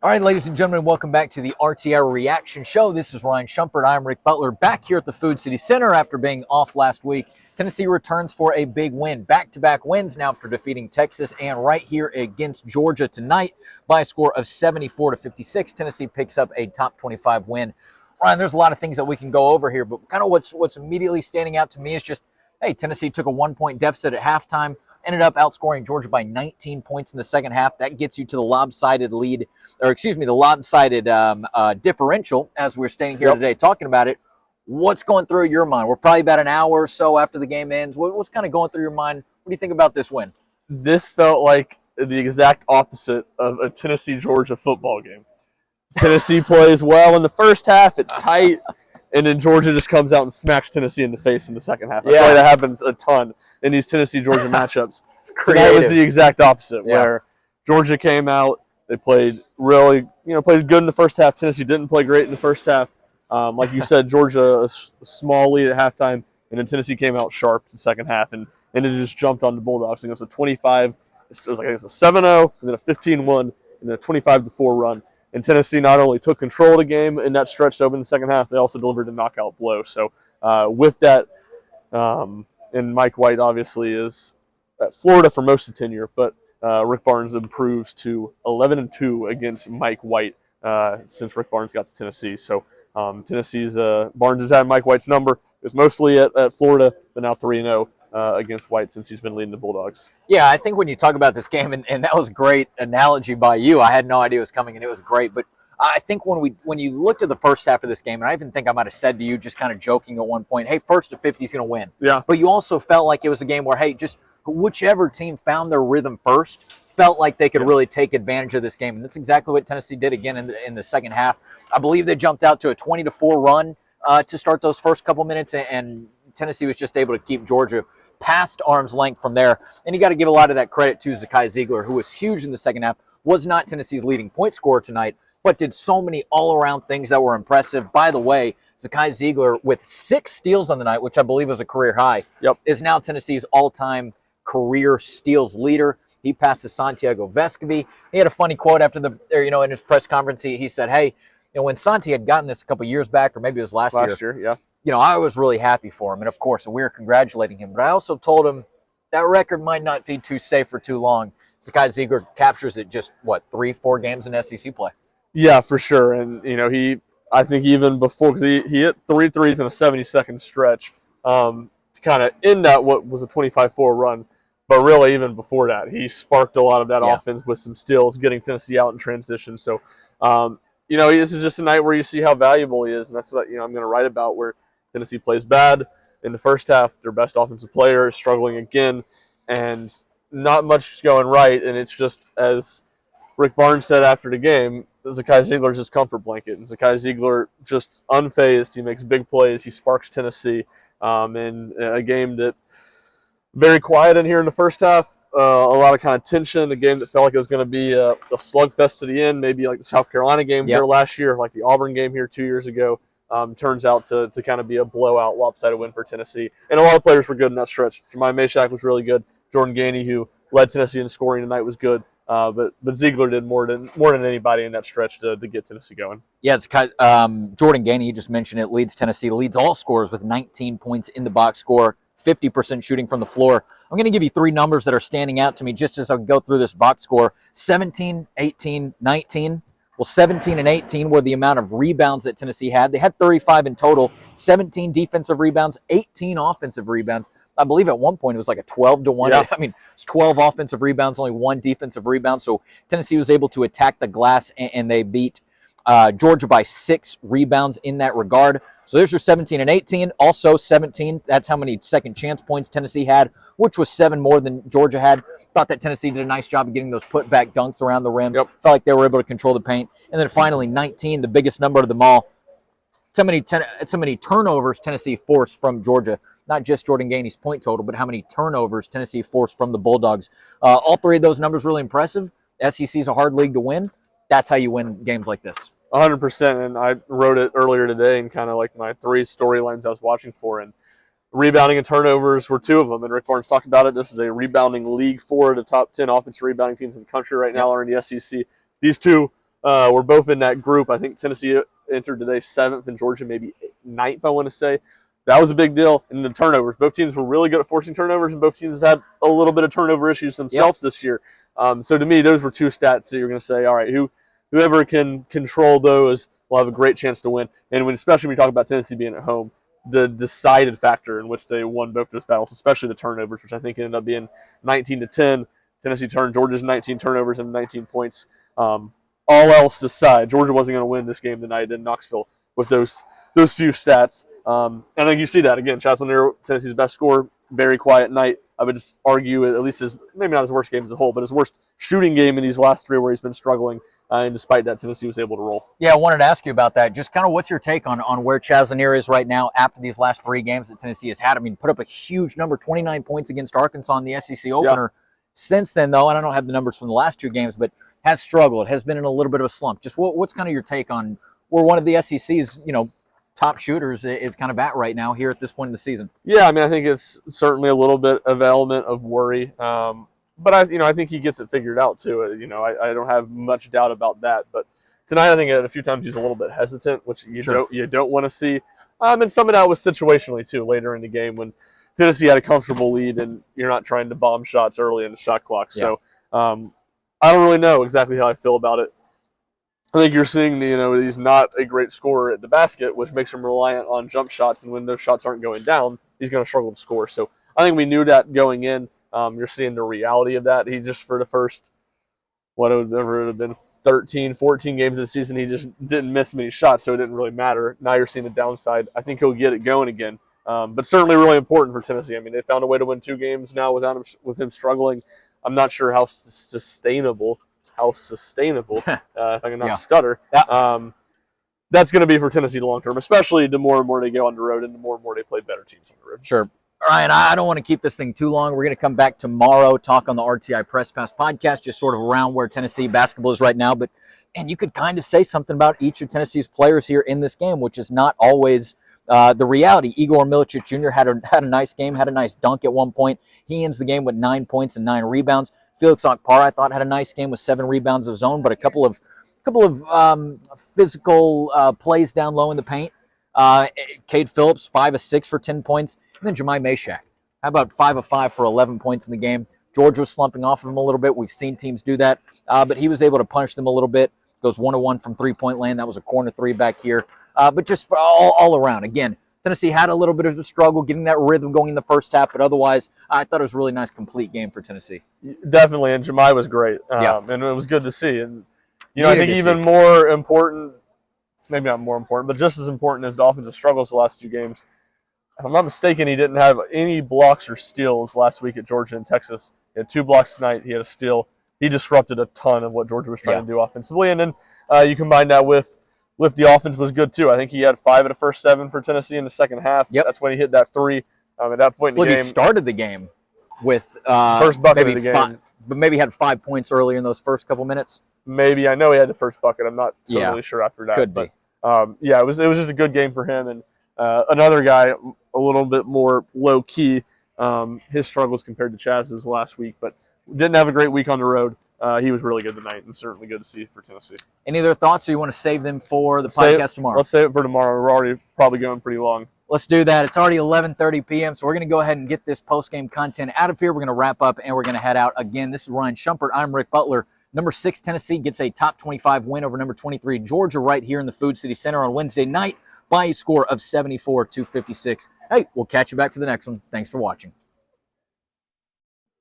All right, ladies and gentlemen, welcome back to the RTI Reaction Show. This is Ryan Schumpert. I'm Rick Butler, back here at the Food City Center after being off last week. Tennessee returns for a big win. Back-to-back wins now after defeating Texas and right here against Georgia tonight by a score of 74-56. Tennessee picks up a top 25 win. Ryan, there's a lot of things that we can go over here, but kind of what's immediately standing out to me is just, hey, Tennessee took a 1-point deficit at halftime, ended up outscoring Georgia by 19 points in the second half. That gets you to the lopsided lead, or excuse me, the lopsided differential as we're standing here today talking about it. What's going through your mind? We're probably about an hour or so after the game ends. What's kind of going through your mind? What do you think about this win? This felt like the exact opposite of a Tennessee-Georgia football game. Tennessee plays well in the first half. It's tight. And then Georgia just comes out and smacks Tennessee in the face in the second half. I feel like that happens a ton in these Tennessee-Georgia matchups. Tonight was the exact opposite, where Georgia came out, they played really, played good in the first half. Tennessee didn't play great in the first half. Like you said, Georgia a small lead at halftime, and then Tennessee came out sharp in the second half, and it just jumped on the Bulldogs. And it was a 25, it was a 7-0, and then a 15-1, and then a 25-4 run. And Tennessee not only took control of the game in that stretch to open the second half, they also delivered a knockout blow. So with that, and Mike White obviously is at Florida for most of the tenure, but Rick Barnes improves to 11-2 against Mike White since Rick Barnes got to Tennessee. So Tennessee's Barnes has had Mike White's number. It was mostly at Florida, but now 3-0. Against White since he's been leading the Bulldogs. Yeah, I think when you talk about this game, and that was a great analogy by you. I had no idea it was coming, and it was great. But I think when you looked at the first half of this game, and I even think I might have said to you, just kind of joking at one point, hey, first to 50 is going to win. Yeah. But you also felt like it was a game where, hey, just whichever team found their rhythm first felt like they could really take advantage of this game. And that's exactly what Tennessee did again in the second half. I believe they jumped out to a 20-4 run to start those first couple minutes, and Tennessee was just able to keep Georgia past arm's length from there. And you got to give a lot of that credit to Zakai Ziegler, who was huge in the second half, was not Tennessee's leading point scorer tonight, but did so many all-around things that were impressive. By the way, Zakai Ziegler, with 6 steals on the night, which I believe was a career high, is now Tennessee's all-time career steals leader. He passes Santiago Vescovi. He had a funny quote after in his press conference. He said, hey, when Santi had gotten this a couple years back, or maybe it was last year, I was really happy for him. And, of course, we were congratulating him. But I also told him that record might not be too safe for too long. Zakai Ziegler captures it just, 3-4 games in SEC play? Yeah, for sure. And, I think even before, because he hit 3 threes in a 70-second stretch to kind of end that what was a 25-4 run. But really, even before that, he sparked a lot of that offense with some steals, getting Tennessee out in transition. So, this is just a night where you see how valuable he is. And that's what, I'm going to write about, where Tennessee plays bad in the first half. Their best offensive player is struggling again, and not much is going right. And it's just, as Rick Barnes said after the game, Zakai Ziegler's his comfort blanket. And Zakai Ziegler just unfazed. He makes big plays. He sparks Tennessee in a game that very quiet in here in the first half. A lot of kind of tension. A game that felt like it was going to be a slugfest to the end, maybe like the South Carolina game here last year, like the Auburn game here 2 years ago. Turns out to kind of be a blowout, lopsided win for Tennessee. And a lot of players were good in that stretch. Jemai Mashack was really good. Jordan Gainey, who led Tennessee in scoring tonight, was good. But Ziegler did more than anybody in that stretch to get Tennessee going. Yeah, it's Jordan Gainey, you just mentioned it, leads all scorers with 19 points in the box score, 50% shooting from the floor. I'm going to give you 3 numbers that are standing out to me just as I go through this box score. 17, 18, 19. Well, 17 and 18 were the amount of rebounds that Tennessee had. They had 35 in total, 17 defensive rebounds, 18 offensive rebounds. I believe at one point it was like a 12-1. Yeah. I mean, it's 12 offensive rebounds, only 1 defensive rebound. So Tennessee was able to attack the glass, and they beat Georgia by 6 rebounds in that regard. So there's your 17 and 18. Also 17, that's how many second chance points Tennessee had, which was 7 more than Georgia had. Thought that Tennessee did a nice job of getting those putback dunks around the rim. Felt like they were able to control the paint. And then finally 19, the biggest number of them all. It's how many turnovers Tennessee forced from Georgia. Not just Jordan Gainey's point total, but how many turnovers Tennessee forced from the Bulldogs. All 3 of those numbers really impressive. SEC is a hard league to win. That's how you win games like this. 100%, and I wrote it earlier today in kind of like my 3 storylines I was watching for, and rebounding and turnovers were 2 of them, and Rick Barnes talked about it. This is a rebounding league. 4 of the top 10 offensive rebounding teams in the country right now are in the SEC. These 2 were both in that group. I think Tennessee entered today 7th and Georgia maybe 9th, I want to say. That was a big deal. And the turnovers. Both teams were really good at forcing turnovers, and both teams have had a little bit of turnover issues themselves this year. So to me, those were two stats that you're going to say, all right, whoever can control those will have a great chance to win. And especially when you talk about Tennessee being at home, the decided factor in which they won both those battles, especially the turnovers, which I think ended up being 19-10. Tennessee turned Georgia's 19 turnovers into 19 points. All else aside, Georgia wasn't going to win this game tonight in Knoxville with those few stats. And I think you see that again. Chancellor, Tennessee's best scorer, very quiet night. I would just argue at least maybe not his worst game as a whole, but his worst shooting game in these last 3 where he's been struggling. And despite that, Tennessee was able to roll. Yeah, I wanted to ask you about that. Just kind of what's your take on where Chaz Lanier is right now after these last 3 games that Tennessee has had? I mean, put up a huge number, 29 points against Arkansas in the SEC opener. Yeah. Since then, though, and I don't have the numbers from the last 2 games, but has struggled, has been in a little bit of a slump. Just what's kind of your take on where one of the SEC's, top shooters is kind of at right now here at this point in the season? Yeah, I mean, I think it's certainly a little bit of element of worry. But I think he gets it figured out too. I don't have much doubt about that. But tonight, I think a few times he's a little bit hesitant, which you don't want to see. And some of that was situationally too later in the game when Tennessee had a comfortable lead and you're not trying to bomb shots early in the shot clock. Yeah. So I don't really know exactly how I feel about it. I think you're seeing he's not a great scorer at the basket, which makes him reliant on jump shots. And when those shots aren't going down, he's going to struggle to score. So I think we knew that going in. You're seeing the reality of that. He just, for the first, whatever it would have been, 13, 14 games this season, he just didn't miss many shots, so it didn't really matter. Now you're seeing the downside. I think he'll get it going again. But certainly really important for Tennessee. I mean, they found a way to win 2 games now with him struggling. I'm not sure how sustainable, if I can not stutter, that's going to be for Tennessee long term, especially the more and more they go on the road and the more they play better teams on the road. Sure. All right, I don't want to keep this thing too long. We're going to come back tomorrow, talk on the RTI Press Pass podcast, just sort of around where Tennessee basketball is right now. And you could kind of say something about each of Tennessee's players here in this game, which is not always the reality. Igor Milicic Jr. had a nice game, had a nice dunk at one point. He ends the game with 9 points and 9 rebounds. Felix Okpara, I thought, had a nice game with 7 rebounds of his own, but a couple of physical plays down low in the paint. Cade Phillips, 5 of 6 for 10 points. And then Jemai Mashak, how about 5 of 5 for 11 points in the game? Georgia was slumping off of him a little bit. We've seen teams do that, but he was able to punish them a little bit. Goes 1-1 from three-point land. That was a corner 3 back here. But just for all around, again, Tennessee had a little bit of a struggle getting that rhythm going in the first half, but otherwise, I thought it was a really nice, complete game for Tennessee. Definitely, and Jemai was great, and it was good to see. And I think even more important, maybe not more important, but just as important as the offensive struggles the last 2 games. If I'm not mistaken, he didn't have any blocks or steals last week at Georgia and Texas. He had 2 blocks tonight. He had a steal. He disrupted a ton of what Georgia was trying to do offensively. And then you combine that with the offense was good too. I think he had 5 of the first 7 for Tennessee in the second half. Yep. That's when he hit that 3. At that point in the game. He started the game with first bucket of the game. But maybe had 5 points earlier in those first couple minutes. Maybe. I know he had the first bucket. I'm not totally sure after that. Could be. It was just a good game for him. And another guy a little bit more low-key, his struggles compared to Chaz's last week, but didn't have a great week on the road. He was really good tonight and certainly good to see for Tennessee. Any other thoughts, or you want to save them for the podcast tomorrow? Let's save it for tomorrow. We're already probably going pretty long. Let's do that. It's already 11:30 p.m., so we're going to go ahead and get this post-game content out of here. We're going to wrap up, and we're going to head out. Again, this is Ryan Schumpert. I'm Rick Butler. Number 6, Tennessee gets a top 25 win over number 23, Georgia, right here in the Food City Center on Wednesday night by a score of 74-56. Hey, we'll catch you back for the next one. Thanks for watching.